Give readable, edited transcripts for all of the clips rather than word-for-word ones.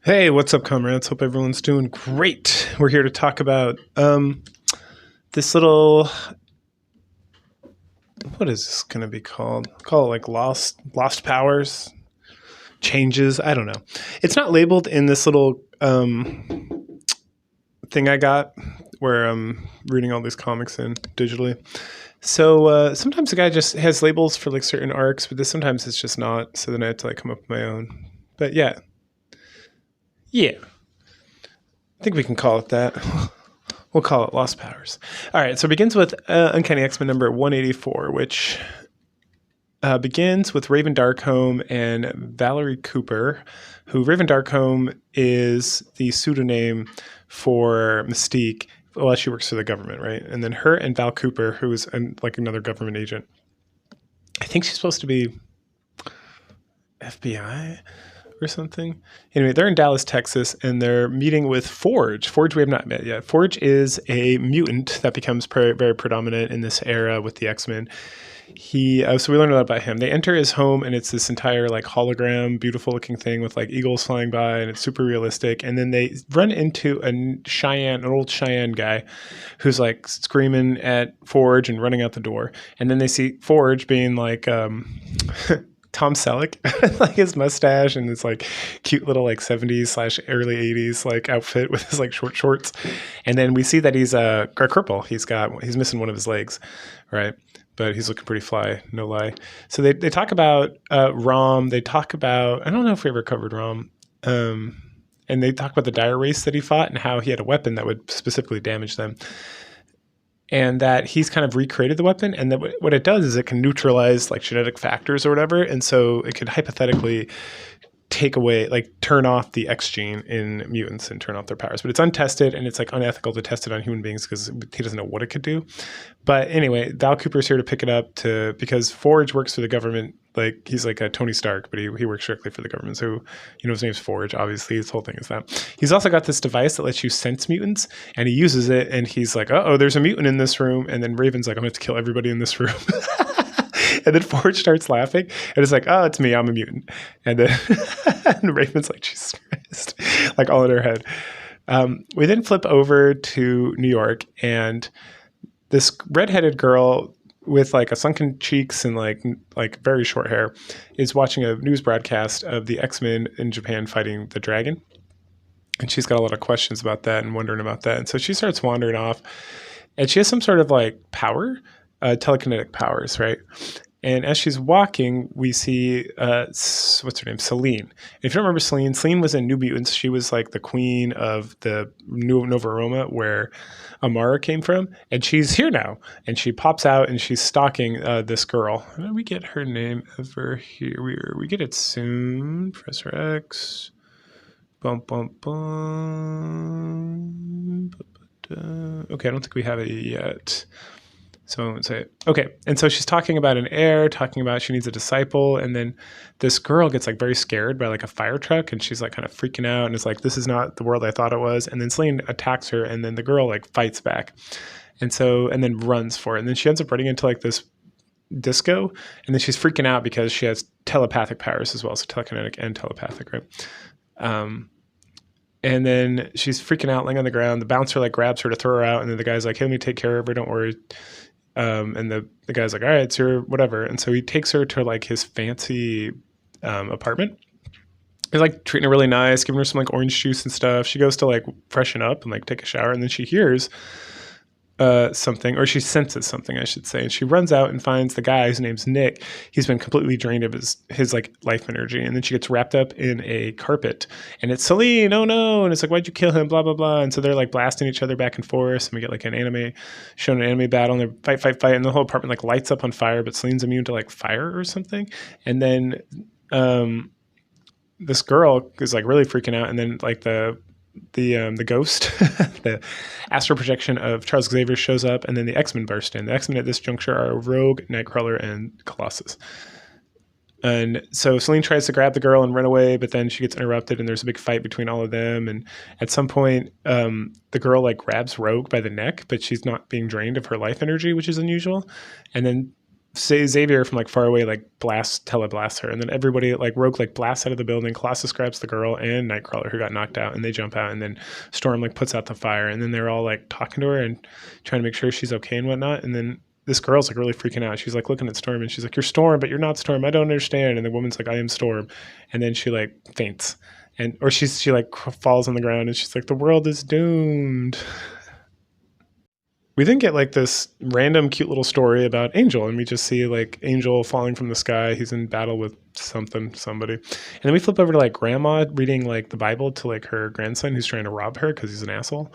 Hey, what's up, comrades? Hope everyone's doing great. We're here to talk about this little. What is this going to be called? Call it like lost powers, changes. I don't know. It's not labeled in this little thing I got where I'm reading all these comics in digitally. So sometimes the guy just has labels for like certain arcs, but sometimes it's just not. So then I have to like come up with my own. But yeah, I think we can call it that. We'll call it Lost Powers. All right, so it begins with Uncanny X-Men number 184, which begins with Raven Darkholme and Valerie Cooper, who Raven Darkholme is the pseudonym for Mystique. Well, she works for the government, right? And then her and Val Cooper, who is like another government agent. I think she's supposed to be FBI or something. Anyway, they're in Dallas, Texas, and they're meeting with Forge. Forge we have not met yet. Forge is a mutant that becomes very predominant in this era with the X-Men. So we learned a lot about him. They enter his home, and it's this entire like hologram, beautiful looking thing with like eagles flying by, and it's super realistic. And then they run into an old Cheyenne guy, who's like screaming at Forge and running out the door. And then they see Forge being like Tom Selleck, like his mustache and his like cute little like 70s / early 80s like outfit with his like short shorts. And then we see that he's a cripple. He's missing one of his legs, right? But he's looking pretty fly, no lie. So they talk about Rom. They talk about, I don't know if we ever covered Rom. And they talk about the dire race that he fought and how he had a weapon that would specifically damage them. And that he's kind of recreated the weapon, and that what it does is it can neutralize like genetic factors or whatever, and so it could hypothetically take away, like turn off the X gene in mutants and turn off their powers. But it's untested, and it's like unethical to test it on human beings because he doesn't know what it could do. But anyway, Val Cooper's here to pick it up because Forge works for the government. Like he's like a Tony Stark, but he works strictly for the government. So, his name's Forge, obviously. His whole thing is that. He's also got this device that lets you sense mutants, and he uses it, and he's like, uh-oh, there's a mutant in this room. And then Raven's like, I'm going to have to kill everybody in this room. And then Forge starts laughing, and it's like, oh, it's me, I'm a mutant. And then and Raven's like, Jesus Christ, like all in her head. We then flip over to New York, and this redheaded girl with like a sunken cheeks and like very short hair is watching a news broadcast of the X-Men in Japan fighting the dragon. And she's got a lot of questions about that and wondering about that. And so she starts wandering off, and she has some sort of like power, telekinetic powers, right? And as she's walking, we see, what's her name? Selene. If you don't remember Selene was in New Mutants. She was like the queen of the Nova Roma, where Amara came from. And she's here now. And she pops out, and she's stalking this girl. How did we get her name ever here? We get it soon. Professor X. Bum, bum, bum. Okay, I don't think we have it yet. So I won't say it. Okay. And so she's talking about an heir, talking about she needs a disciple. And then this girl gets like very scared by like a fire truck, and she's like kind of freaking out. And it's like, this is not the world I thought it was. And then Selene attacks her, and then the girl like fights back. And then runs for it. And then she ends up running into like this disco. And then she's freaking out because she has telepathic powers as well. So telekinetic and telepathic, right? And then she's freaking out, laying on the ground. The bouncer like grabs her to throw her out. And then the guy's like, hey, let me take care of her. Don't worry. And the guy's like, all right, it's your whatever. And so he takes her to like his fancy apartment. He's like treating her really nice, giving her some like orange juice and stuff. She goes to like freshen up and like take a shower. And then she hears something, or she senses something, I should say. And she runs out and finds the guy whose name's Nick. He's been completely drained of his like life energy. And then she gets wrapped up in a carpet, and it's Selene, oh no. And it's like, why'd you kill him? Blah, blah, blah. And so they're like blasting each other back and forth. And we get like an anime battle, and they fight. And the whole apartment like lights up on fire, but Selene's immune to like fire or something. And then this girl is like really freaking out. And then like the ghost, the astral projection of Charles Xavier shows up, and then the X-Men burst in. The X-Men at this juncture are Rogue, Nightcrawler, and Colossus. And so Selene tries to grab the girl and run away, but then she gets interrupted, and there's a big fight between all of them. And at some point, the girl like grabs Rogue by the neck, but she's not being drained of her life energy, which is unusual. And then say Xavier from like far away like teleblasts her, and then everybody like Rogue like blasts out of the building. Colossus grabs the girl and Nightcrawler who got knocked out, and they jump out, and then Storm like puts out the fire, and then they're all like talking to her and trying to make sure she's okay and whatnot. And then this girl's like really freaking out. She's like looking at Storm, and she's like, "You're Storm, but you're not Storm. I don't understand." And the woman's like, "I am Storm," and then she like faints, and or she like falls on the ground, and she's like, "The world is doomed." We then get like this random cute little story about Angel, and we just see like Angel falling from the sky. He's in battle with somebody. And then we flip over to like grandma reading like the Bible to like her grandson who's trying to rob her because he's an asshole.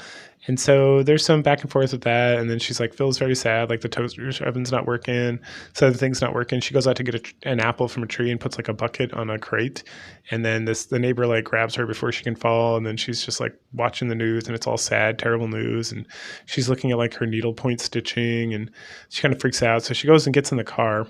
And so there's some back and forth with that. And then she's like, feels very sad. Like the toaster oven's not working. So the thing's not working. She goes out to get an apple from a tree and puts like a bucket on a crate. And then the neighbor like grabs her before she can fall. And then she's just like watching the news, and it's all sad, terrible news. And she's looking at like her needlepoint stitching, and she kind of freaks out. So she goes and gets in the car.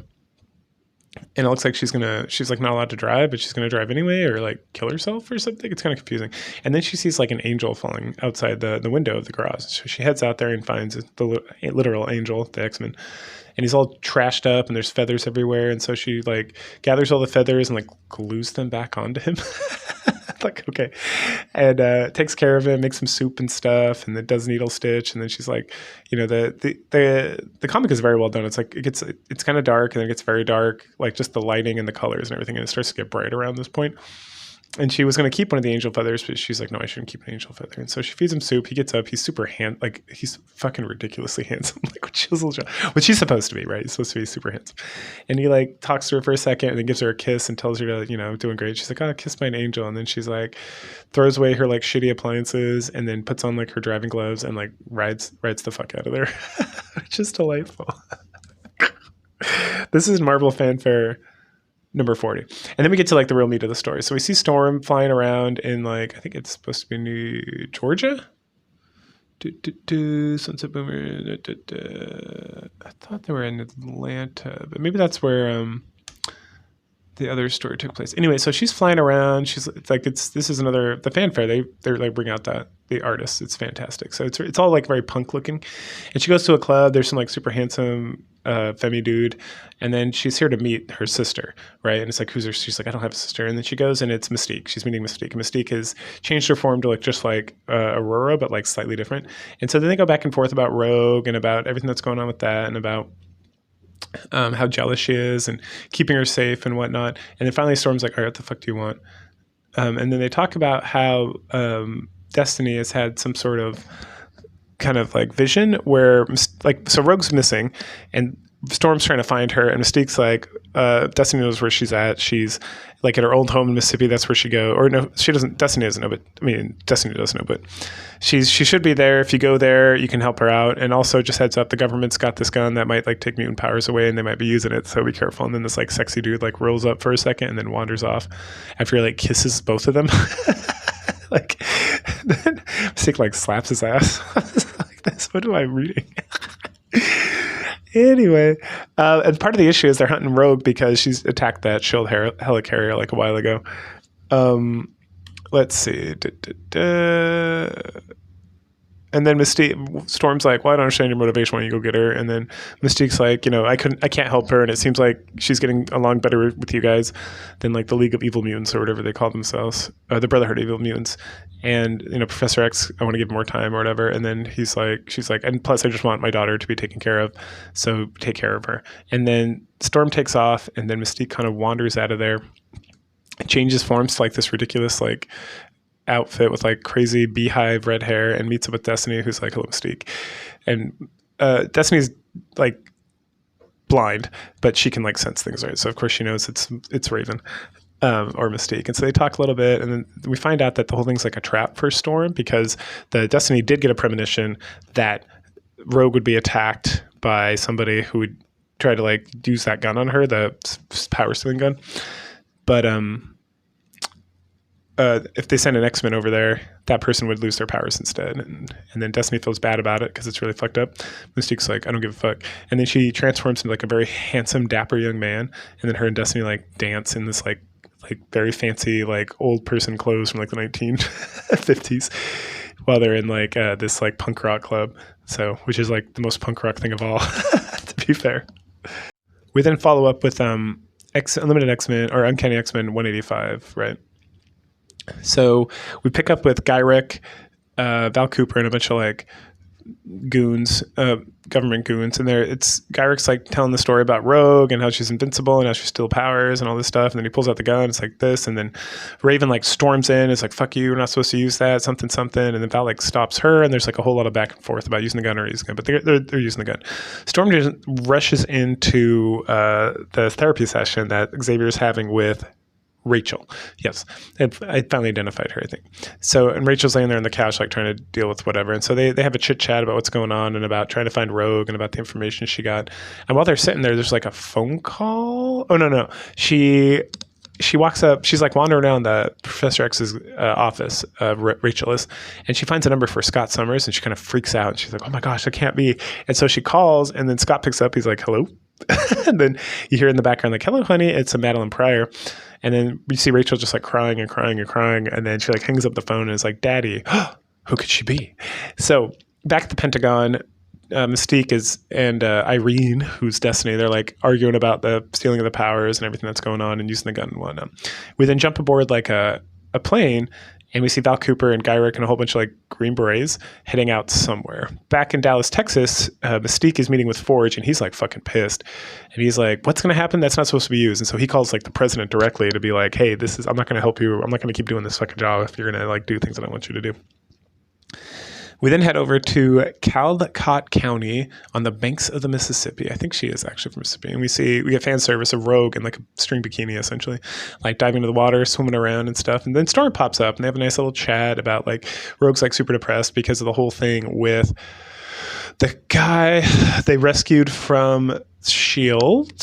And it looks like she's like not allowed to drive, but she's going to drive anyway, or like kill herself or something. It's kind of confusing. And then she sees like an angel falling outside the window of the garage. So she heads out there and finds the literal angel, the X-Men. And he's all trashed up, and there's feathers everywhere. And so she like gathers all the feathers and like glues them back onto him. Like, okay. And takes care of him, makes him soup and stuff, and then does needle stitch. And then she's like, you know, the comic is very well done. It's like it's kind of dark, and then it gets very dark, like just the lighting and the colors and everything, and it starts to get bright around this point. And she was going to keep one of the angel feathers, but she's like, no, I shouldn't keep an angel feather. And so she feeds him soup. He gets up. He's super he's fucking ridiculously handsome, like what she's supposed to be, right? He's supposed to be super handsome. And he like talks to her for a second, and then gives her a kiss and tells her to, you know, doing great. She's like, oh, kissed by an angel. And then she's like, throws away her like shitty appliances, and then puts on like her driving gloves and like rides the fuck out of there. Which is delightful. This is Marvel fanfare number 40. And then we get to like the real meat of the story. So we see Storm flying around in like, I think it's supposed to be New Georgia. Sunset Boomer. I thought they were in Atlanta, but maybe that's where the other story took place. Anyway, so she's flying around. This is another, the fanfare. They're like bring out the artists. It's fantastic. So it's all like very punk looking. And she goes to a club. There's some like super handsome femi dude, and then she's here to meet her sister, right? And it's like, who's her? She's like, I don't have a sister. And then she goes, and it's Mystique. She's meeting Mystique, and Mystique has changed her form to look just like Aurora, but like slightly different. And so then they go back and forth about Rogue and about everything that's going on with that, and about how jealous she is and keeping her safe and whatnot. And then finally Storm's like, all right, what the fuck do you want? And then they talk about how Destiny has had some sort of kind of like vision where like, so Rogue's missing and Storm's trying to find her, and Mystique's like, Destiny knows where she's at. She's like at her old home in Mississippi. That's where she go. Or no, she doesn't. Destiny doesn't know, but I mean, Destiny does know, but she should be there. If you go there, you can help her out. And also, just heads up, the government's got this gun that might like take mutant powers away, and they might be using it. So be careful. And then this like sexy dude like rolls up for a second and then wanders off after he like kisses both of them. Like then Mystique like slaps his ass. Like this. What am I reading? Anyway, and part of the issue is they're hunting Rogue because she's attacked that shield helicarrier like a while ago. Let's see. And then Storm's like, well, I don't understand your motivation when you go get her. And then Mystique's like, you know, I can't help her. And it seems like she's getting along better with you guys than like the League of Evil Mutants or whatever they call themselves, the Brotherhood of Evil Mutants. And, you know, Professor X, I want to give him more time or whatever. And then she's like, and plus I just want my daughter to be taken care of. So take care of her. And then Storm takes off, and then Mystique kind of wanders out of there, changes forms to like this ridiculous, like, outfit with like crazy beehive red hair, and meets up with Destiny, who's like, hello, Mystique. And Destiny's like blind, but she can like sense things, right? So of course she knows it's Raven or Mystique. And so they talk a little bit, and then we find out that the whole thing's like a trap for Storm, because the Destiny did get a premonition that Rogue would be attacked by somebody who would try to like use that gun on her, the power stealing gun. But if they send an X-Men over there, that person would lose their powers instead. And then Destiny feels bad about it because it's really fucked up. Mystique's like, I don't give a fuck. And then she transforms into like a very handsome, dapper young man. And then her and Destiny like dance in this like very fancy like old person clothes from like the 1950s while they're in like this like punk rock club. So, which is like the most punk rock thing of all, to be fair. We then follow up with Unlimited X-Men or Uncanny X-Men 185, right? So we pick up with Gyrick, Val Cooper, and a bunch of like goons, government goons, and it's Gyrick's like telling the story about Rogue and how she's invincible and how she still powers and all this stuff, and then he pulls out the gun, it's like this, and then Raven like storms in, it's like, fuck you, we're not supposed to use that, something, and then Val like stops her, and there's like a whole lot of back and forth about using the gun or using the gun, but they're using the gun. Storm just rushes into the therapy session that Xavier's having with Rachel. Yes. I finally identified her, I think. So, and Rachel's laying there on the couch, like trying to deal with whatever. And so they have a chit chat about what's going on and about trying to find Rogue and about the information she got. And while they're sitting there, there's like a phone call. Oh, no. She walks up, she's like wandering around the Professor X's office, Rachel is, and she finds a number for Scott Summers, and she kind of freaks out. And she's like, oh my gosh, I can't be. And so she calls, and then Scott picks up. He's like, hello? And then you hear in the background, like, hello, honey, it's a Madeline Pryor. And then you see Rachel just like crying. And then she like hangs up the phone and is like, Daddy, who could she be? So back at the Pentagon, Mystique and Irene, who's Destiny, they're like arguing about the stealing of the powers and everything that's going on and using the gun and whatnot. We then jump aboard like a plane, and we see Val Cooper and Gyrick and a whole bunch of like Green Berets heading out somewhere. Back in Dallas, Texas, Mystique is meeting with Forge, and he's like fucking pissed. And he's like, what's going to happen? That's not supposed to be used. And so he calls like the president directly to be like, hey, I'm not going to help you. I'm not going to keep doing this fucking job if you're going to like do things that I want you to do. We then head over to Caldecott County on the banks of the Mississippi. I think she is actually from Mississippi. And we get fan service of Rogue in like a string bikini, essentially, like diving into the water, swimming around and stuff. And then Storm pops up, and they have a nice little chat about like Rogue's like super depressed because of the whole thing with the guy they rescued from S.H.I.E.L.D.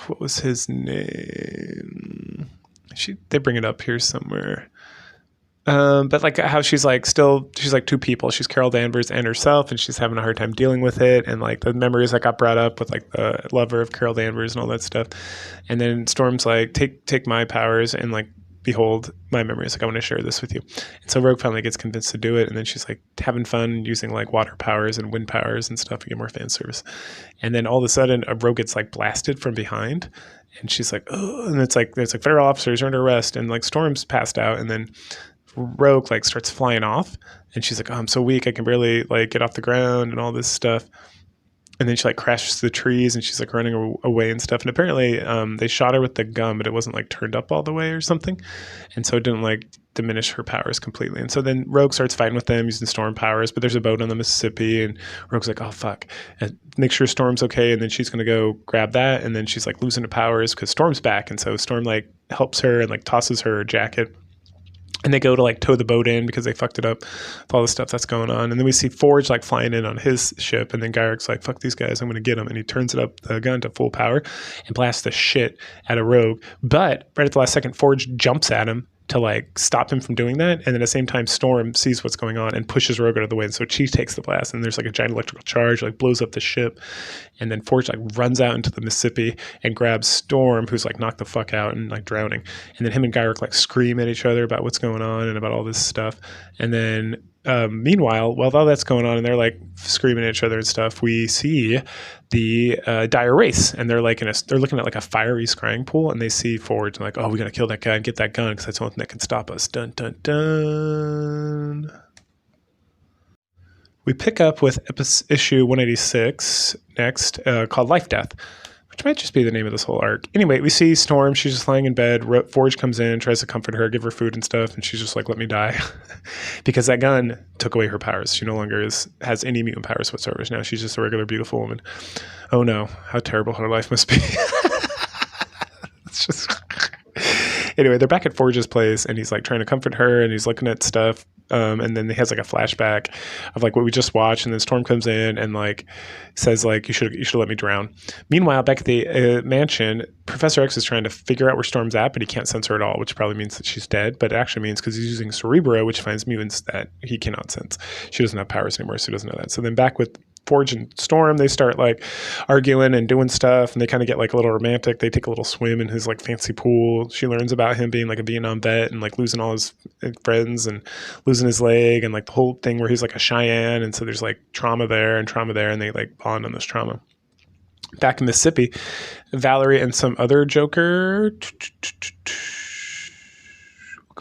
What was his name? They bring it up here somewhere. But like how she's like two people. She's Carol Danvers and herself, and she's having a hard time dealing with it. And like the memories that got brought up with like the lover of Carol Danvers and all that stuff. And then Storm's like, take my powers and like, behold my memories. Like, I want to share this with you. And so Rogue finally gets convinced to do it. And then she's like having fun using like water powers and wind powers and stuff to get more fan service. And then all of a sudden Rogue gets like blasted from behind. And she's like, oh, and it's like, there's like federal officers are under arrest, and like Storm's passed out. And then Rogue like starts flying off, and she's like, oh, I'm so weak, I can barely like get off the ground and all this stuff. And then she like crashes through the trees, and she's like running away and stuff. And apparently they shot her with the gun, but it wasn't like turned up all the way or something, and so it didn't like diminish her powers completely. And so then Rogue starts fighting with them using Storm powers, but there's a boat on the Mississippi, and Rogue's like, oh fuck, and make sure Storm's okay. And then she's gonna go grab that, and then she's like losing the powers because Storm's back. And so Storm like helps her and like tosses her jacket. And they go to like tow the boat in because they fucked it up with all the stuff that's going on. And then we see Forge like flying in on his ship. And then Gyrick's like, fuck these guys, I'm going to get them. And he turns the gun to full power and blasts the shit out of Rogue. But right at the last second, Forge jumps at him to like stop him from doing that. And then at the same time, Storm sees what's going on and pushes Rogue out of the way. And so she takes the blast, and there's like a giant electrical charge, like blows up the ship. And then Forge like runs out into the Mississippi and grabs Storm, who's like knocked the fuck out and like drowning. And then him and Gyrick like scream at each other about what's going on and about all this stuff. And then meanwhile, while all that's going on and they're like screaming at each other and stuff, we see the dire race, and they're like they're looking at like a fiery scrying pool, and they see Forge and like, oh, we gotta kill that guy and get that gun because that's the only thing that can stop us. Dun dun dun. We pick up with issue 186 next, called Lifedeath, which might just be the name of this whole arc. Anyway, we see Storm. She's just lying in bed. Forge comes in, tries to comfort her, give her food and stuff, and she's just like, let me die. Because that gun took away her powers. She no longer has any mutant powers whatsoever. Now she's just a regular, beautiful woman. Oh no, how terrible her life must be. It's just... Anyway, they're back at Forge's place, and he's like trying to comfort her, and he's looking at stuff. And then he has like a flashback of like what we just watched, and then Storm comes in and like says like, you should let me drown. Meanwhile, back at the mansion, Professor X is trying to figure out where Storm's at, but he can't sense her at all, which probably means that she's dead. But it actually means because he's using Cerebro, which finds mutants that he cannot sense. She doesn't have powers anymore, so he doesn't know that. So then back with Forge and Storm, they start like arguing and doing stuff, and they kind of get like a little romantic. They take a little swim in his like fancy pool. She learns about him being like a Vietnam vet and like losing all his friends and losing his leg, and like the whole thing where he's like a Cheyenne, and so there's like trauma there, and they like bond on this trauma. Back in Mississippi, Valerie and some other Joker.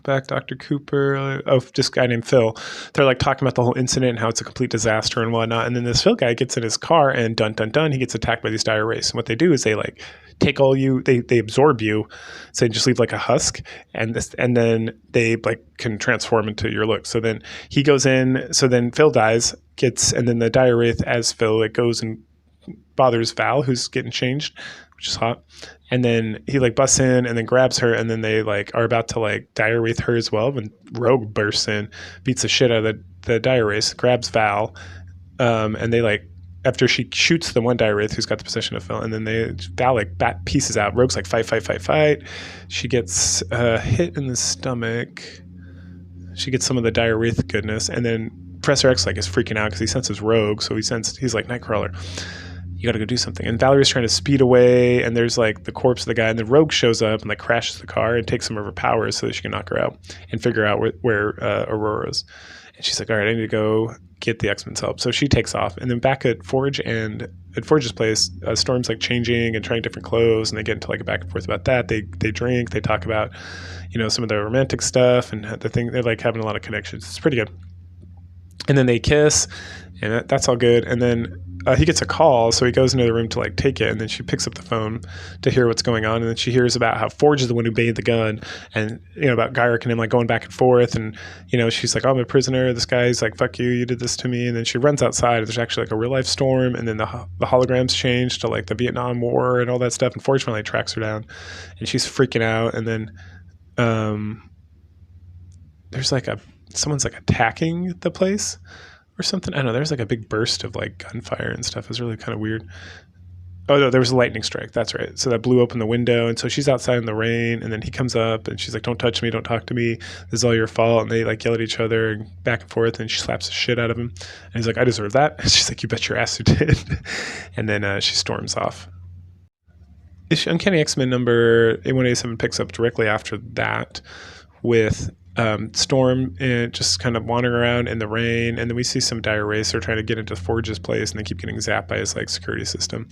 Back, Dr. Cooper. Oh, this guy named Phil. They're like talking about the whole incident and how it's a complete disaster and whatnot. And then this Phil guy gets in his car and dun dun dun, he gets attacked by these dire wraiths. And what they do is they like take all you, they absorb you, so they just leave like a husk, and then they like can transform into your look. So then he goes in. So then Phil dies, and then the dire wraith as Phil, it goes and bothers Val, who's getting changed, which is hot. And then he like busts in and then grabs her, and then they like are about to like dire wraith her as well when Rogue bursts in, beats the shit out of the dire wraith, grabs Val, and they like, after she shoots the one dire wraith who's got the possession of Phil, and then Val like bat pieces out. Rogue's like fight. She gets hit in the stomach. She gets some of the dire wraith goodness, and then Professor X like is freaking out because he senses Rogue, so he's like, Nightcrawler, you got to go do something. And Valerie's trying to speed away, and there's like the corpse of the guy, and then Rogue shows up and like crashes the car and takes some of her powers so that she can knock her out and figure out where Aurora is. And she's like, all right, I need to go get the X-Men's help. So she takes off, and then back at Forge and at Forge's place, Storm's like changing and trying different clothes, and they get into like a back and forth about that. They drink, they talk about, some of the romantic stuff and the thing. They're like having a lot of connections. It's pretty good. And then they kiss, and that's all good. And then he gets a call, so he goes into the room to like take it, and then she picks up the phone to hear what's going on, and then she hears about how Forge is the one who made the gun, and about Gyrich and him like going back and forth, and she's like, oh, I'm a prisoner. This guy's like, fuck you did this to me. And then she runs outside. There's actually like a real life storm, and then the holograms change to like the Vietnam War and all that stuff, and Forge finally tracks her down, and she's freaking out. And then there's like someone's like attacking the place or something. I don't know. There's like a big burst of like gunfire and stuff. It was really kind of weird. Oh no, there was a lightning strike. That's right. So that blew open the window, and so she's outside in the rain, and then he comes up, and she's like, "Don't touch me, don't talk to me. This is all your fault." And they like yell at each other and back and forth, and she slaps the shit out of him. And he's like, "I deserve that." And she's like, "You bet your ass you did." And then she storms off. Uncanny X-Men number 8187 picks up directly after that with Storm just kind of wandering around in the rain, and then we see some dire wraiths are trying to get into Forge's place, and they keep getting zapped by his like security system.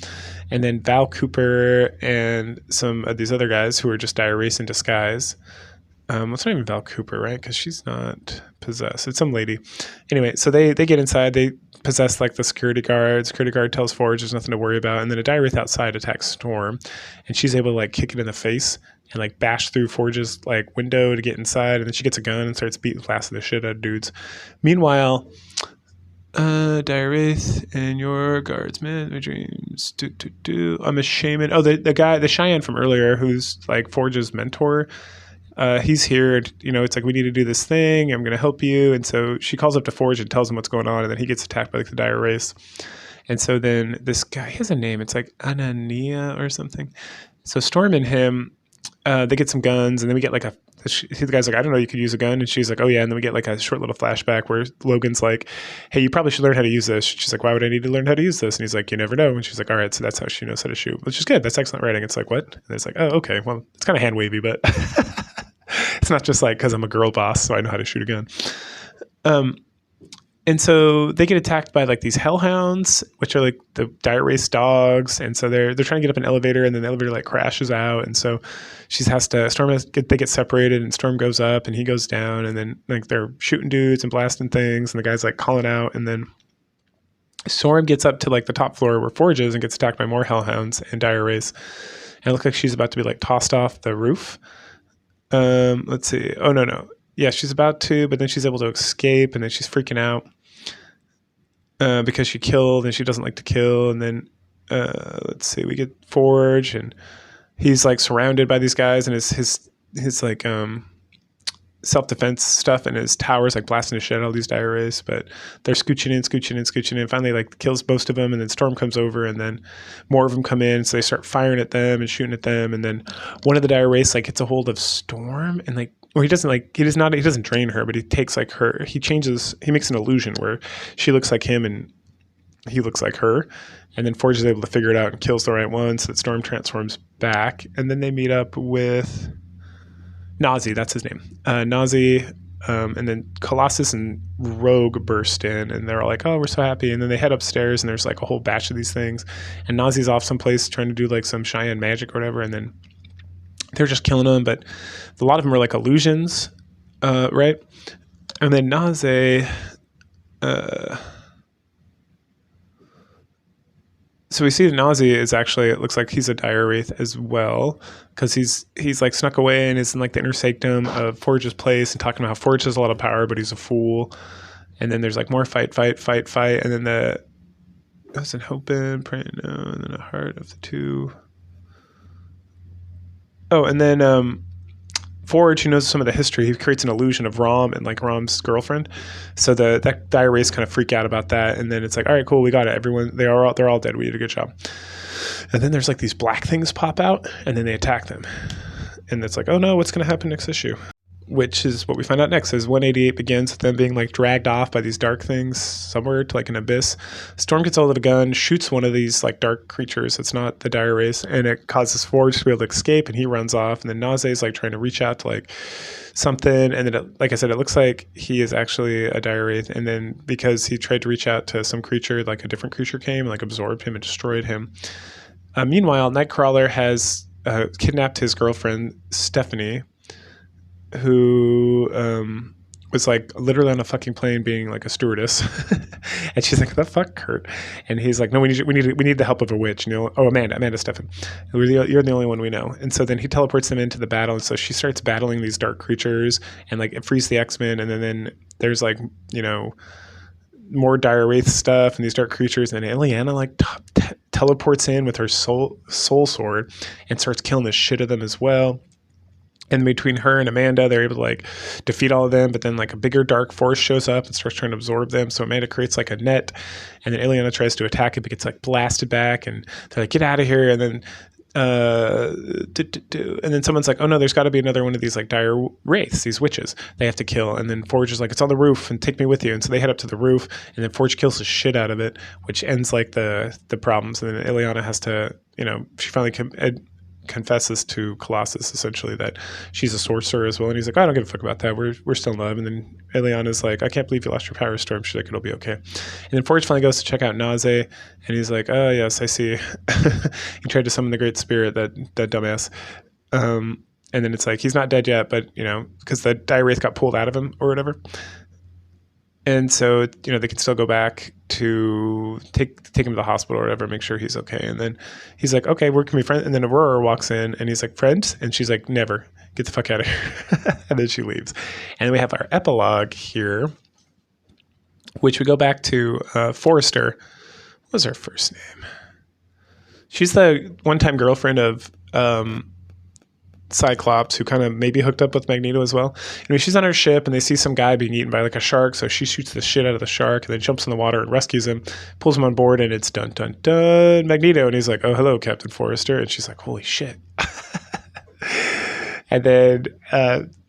And then Val Cooper and some of these other guys who are just dire wraiths in disguise. It's not even Val Cooper, right? Because she's not possessed. It's some lady. Anyway, so they get inside. They possess like the security guard. Security guard tells Forge there's nothing to worry about, and then a dire wraith outside attacks Storm, and she's able to like kick it in the face and like bash through Forge's like window to get inside, and then she gets a gun and starts blasting the shit out of dudes. Meanwhile, dire wraith and your guardsman, my dreams. I'm a shaman. Oh, the guy, the Cheyenne from earlier, who's like Forge's mentor. He's here. It's like, we need to do this thing. I'm going to help you. And so she calls up to Forge and tells him what's going on, and then he gets attacked by like the dire wraiths. And so then this guy, he has a name. It's like Anania or something. So Storm and him, they get some guns, and then we get like the guy's like, I don't know, you could use a gun. And she's like, oh yeah. And then we get like a short little flashback where Logan's like, hey, you probably should learn how to use this. She's like, why would I need to learn how to use this? And he's like, you never know. And she's like, all right, so that's how she knows how to shoot, which is good. That's excellent writing. It's like, what? And it's like, oh, okay. Well, it's kind of hand wavy, but it's not just like, because I'm a girl boss, so I know how to shoot a gun. And so they get attacked by like these hellhounds, which are like the dire wraith dogs. And so they're trying to get up an elevator, and then the elevator like crashes out. And so they get separated, and Storm goes up and he goes down, and then like they're shooting dudes and blasting things, and the guy's like calling out. And then Storm gets up to like the top floor where Forge is and gets attacked by more hellhounds and dire wraiths. And it looks like she's about to be like tossed off the roof. Let's see. Oh, no. Yeah, she's about to, but then she's able to escape, and then she's freaking out because she killed, and she doesn't like to kill. And then let's see, we get Forge, and he's like surrounded by these guys, and his like self-defense stuff, and his tower's like blasting the shit out of all these dire wraiths, but they're scooching in, finally like kills most of them. And then Storm comes over, and then more of them come in, so they start firing at them and shooting at them. And then one of the dire wraiths like gets a hold of Storm, and like, or he doesn't drain her, but he takes like he makes an illusion where she looks like him and he looks like her. And then Forge is able to figure it out and kills the right one, so that Storm transforms back. And then they meet up with Nazi, that's his name. Nazi And then Colossus and Rogue burst in, and they're all like, "Oh, we're so happy!" And then they head upstairs, and there's like a whole batch of these things. And Nazi's off someplace trying to do like some Cheyenne magic or whatever, and then they're just killing them. But a lot of them are like illusions, right? And then Nazi. So we see that Nazi is actually, it looks like he's a dire wraith as well, because he's like snuck away and is in like the inner sanctum of Forge's place and talking about how Forge has a lot of power, but he's a fool. And then there's like more fight, and then there's an open, praying, no, and then a heart of the two. Oh, and then Forge, who knows some of the history, he creates an illusion of Rom and like Rom's girlfriend. So that dire wraiths kind of freak out about that, and then it's like, all right, cool, we got it. Everyone, they're all dead. We did a good job. And then there's like these black things pop out, and then they attack them, and it's like, oh no, what's going to happen next issue? Which is what we find out next. As 188 begins with them being like dragged off by these dark things somewhere to like an abyss. Storm gets hold of a gun, shoots one of these like dark creatures. It's not the dire wraiths, and it causes Forge to be able to escape, and he runs off. And then Naze is like trying to reach out to like something, and then like I said, it looks like he is actually a dire wraith. And then because he tried to reach out to some creature, like a different creature came and like absorbed him and destroyed him. Meanwhile, Nightcrawler has kidnapped his girlfriend Stephanie, who was like literally on a fucking plane being like a stewardess. And she's like, "What the fuck, Kurt?" And he's like, "No, we need the help of a witch." You know, Amanda Steffen. You're the only one we know. And so then he teleports them into the battle, and so she starts battling these dark creatures, and like it frees the X-Men, and then there's like, you know, more dire wraith stuff and these dark creatures, and Ileana like teleports in with her soul sword and starts killing the shit of them as well. And between her and Amanda, they're able to like defeat all of them, but then like a bigger dark force shows up and starts trying to absorb them. So Amanda creates like a net, and then Ileana tries to attack it, but gets like blasted back, and they're like, "Get out of here!" And then and then someone's like, "Oh no, there's got to be another one of these like dire wraiths, these witches they have to kill." And then Forge is like, "It's on the roof, and take me with you." And so they head up to the roof, and then Forge kills the shit out of it, which ends like the problems. And then Ileana has to, you know, she finally confesses to Colossus essentially that she's a sorcerer as well, and he's like, "I don't give a fuck about that. We're still in love." And then Ileana's like, "I can't believe you lost your power, Storm." She's like, "It'll be okay." And then Forge finally goes to check out Naze, and he's like, "Oh yes, I see." He tried to summon the Great Spirit, that dumbass. And then it's like he's not dead yet, but you know, because the dire wraith got pulled out of him or whatever. And so, you know, they can still go back to take him to the hospital or whatever, make sure he's okay. And then he's like, "Okay, where can we friends?" And then Aurora walks in, and he's like, "Friends?" And she's like, "Never. Get the fuck out of here." And then she leaves. And then we have our epilogue here, which we go back to Forrester. What was her first name? She's the one-time girlfriend of Cyclops, who kind of maybe hooked up with Magneto as well. Anyway, she's on her ship, and they see some guy being eaten by like a shark, so she shoots the shit out of the shark and then jumps in the water and rescues him, pulls him on board, and it's dun dun dun Magneto. And he's like, "Oh, hello, Captain Forrester." And she's like, "Holy shit." And then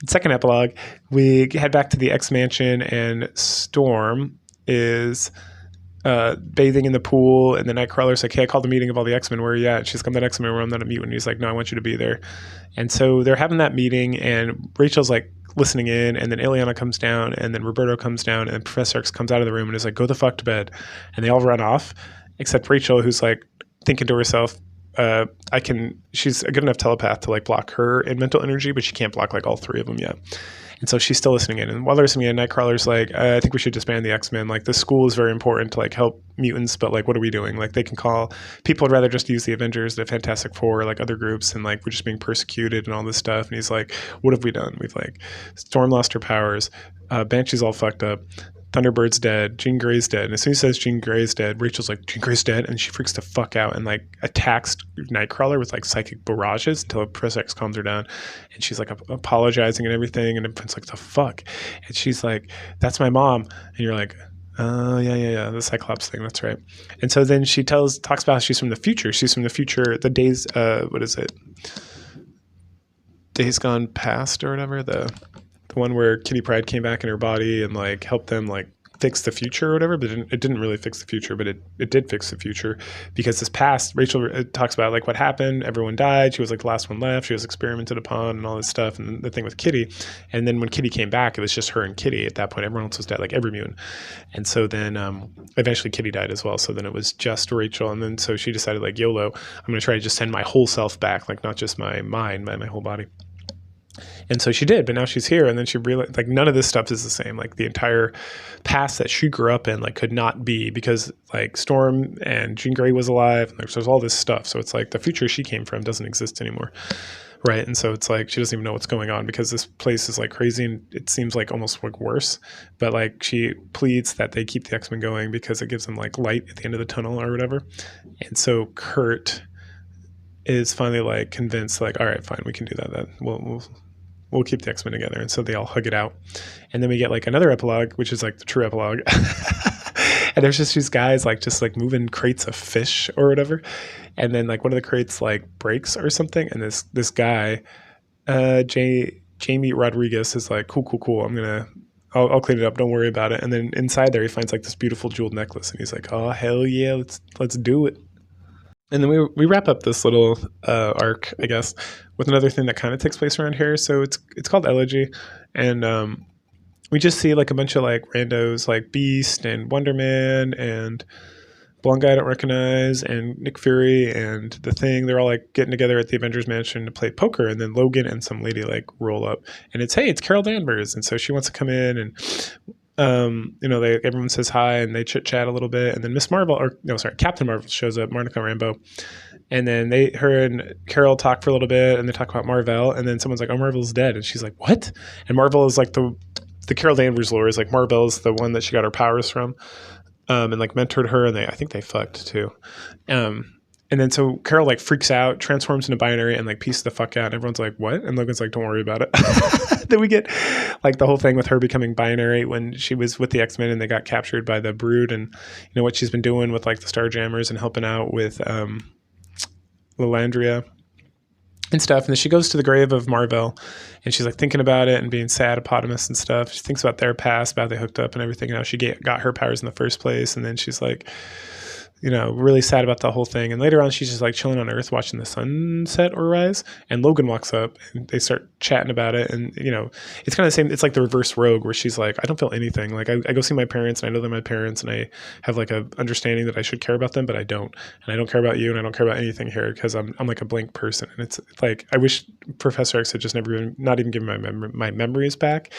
second epilogue, we head back to the X Mansion, and Storm is bathing in the pool, and the Nightcrawler's like, "Hey, I called the meeting of all the X-Men. Where are you at?" And she's like, "I'm the X-Men where I'm not a mutant." And he's like, "No, I want you to be there." And so they're having that meeting, and Rachel's like listening in, and then Ileana comes down, and then Roberto comes down, and Professor X comes out of the room and is like, "Go the fuck to bed." And they all run off, except Rachel, who's like thinking to herself, she's a good enough telepath to like block her in mental energy, but she can't block like all three of them yet. And so she's still listening in. And while they're listening in, Nightcrawler's like, "I think we should disband the X-Men. Like, the school is very important to like help mutants, but like, what are we doing? Like, they can call, people would rather just use the Avengers, the Fantastic Four, like other groups, and like, we're just being persecuted and all this stuff." And he's like, "What have we done? We've like, Storm lost her powers. Banshee's all fucked up. Thunderbird's dead. Jean Grey's dead." And as soon as he says Jean Grey's dead, Rachel's like, "Jean Grey's dead?" And she freaks the fuck out and like attacks Nightcrawler with like psychic barrages until Professor X calms her down. And she's like apologizing and everything. And it's like, "The fuck?" And she's like, "That's my mom." And you're like, "Oh, yeah, the Cyclops thing, that's right." And so then she talks about how she's from the future. She's from the future, the days, what is it? Days Gone Past or whatever, the one where Kitty Pryde came back in her body and like helped them like fix the future or whatever, but it didn't really fix the future, but it did fix the future, because this past, Rachel talks about like what happened. Everyone died. She was like the last one left. She was experimented upon and all this stuff. And the thing with Kitty, and then when Kitty came back, it was just her and Kitty at that point. Everyone else was dead, like every mutant. And so then eventually Kitty died as well. So then it was just Rachel. And then so she decided like, YOLO, I'm going to try to just send my whole self back, like not just my mind, my whole body. And so she did, but now she's here. And then she realized like none of this stuff is the same. Like the entire past that she grew up in, like could not be, because like Storm and Jean Grey was alive. And there's all this stuff. So it's like the future she came from doesn't exist anymore. Right. And so it's like she doesn't even know what's going on, because this place is like crazy, and it seems like almost like worse. But like she pleads that they keep the X-Men going because it gives them like light at the end of the tunnel or whatever. And so Kurt is finally like convinced, like, all right, fine, we can do that. We'll keep the X-Men together. And so they all hug it out. And then we get like another epilogue, which is like the true epilogue. And there's just these guys like just like moving crates of fish or whatever. And then like one of the crates like breaks or something. And this guy, Jamie Rodriguez, is like, cool. I'll clean it up. Don't worry about it. And then inside there, he finds like this beautiful jeweled necklace. And he's like, oh, hell yeah, let's do it. And then we wrap up this little arc, I guess, with another thing that kind of takes place around here. So it's called Elegy, and we just see like a bunch of like randos, like Beast and Wonder Man and blonde guy I don't recognize and Nick Fury and the Thing. They're all like getting together at the Avengers Mansion to play poker, and then Logan and some lady like roll up, and it's Carol Danvers, and so she wants to come in and. Everyone says hi and they chit chat a little bit, and then Captain Marvel shows up, Monica Rambeau, and then her and Carol talk for a little bit, and they talk about Mar-Vell, and then someone's like, oh, Mar-Vell's dead, and she's like, what? And Mar-Vell is like the Carol Danvers lore is like Mar-Vell is the one that she got her powers from, and like mentored her, and I think they fucked too. And then so Carol like freaks out, transforms into binary, and like pieces the fuck out. And everyone's like, what? And Logan's like, don't worry about it. Then we get like the whole thing with her becoming binary when she was with the X-Men and they got captured by the Brood, and what she's been doing with like the Starjammers and helping out with Lilandria and stuff. And then she goes to the grave of Mar-Vell, and she's like thinking about it and being sad, Hippopotamus and stuff. She thinks about their past, about how they hooked up and everything, and how she got her powers in the first place. And then she's like, really sad about the whole thing. And later on, she's just like chilling on Earth watching the sunset or rise. And Logan walks up and they start chatting about it. And, it's kind of the same. It's like the reverse Rogue, where she's like, I don't feel anything. Like I go see my parents, and I know they're my parents, and I have like a understanding that I should care about them, but I don't. And I don't care about you, and I don't care about anything here, because I'm like a blank person. And it's like, I wish Professor X had just not even given my memories back,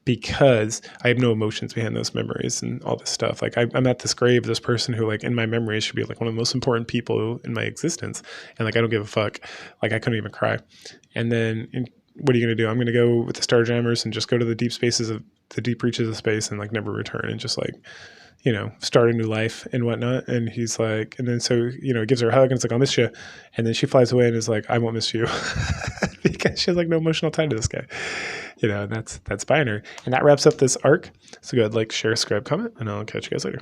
because I have no emotions behind those memories and all this stuff. Like I'm at this grave of this person who like in my memory should be like one of the most important people in my existence, and like I don't give a fuck. Like I couldn't even cry. And then what are you going to do? I'm going to go with the Starjammers and just go to the deep spaces of the deep reaches of space and like never return, and just like start a new life and whatnot. And he's like, and then so it gives her a hug, and it's like, I'll miss you. And then she flies away and is like, I won't miss you, because she has like no emotional tie to this guy. And that's binary. And that wraps up this arc. So go ahead, like, share, subscribe, comment, and I'll catch you guys later.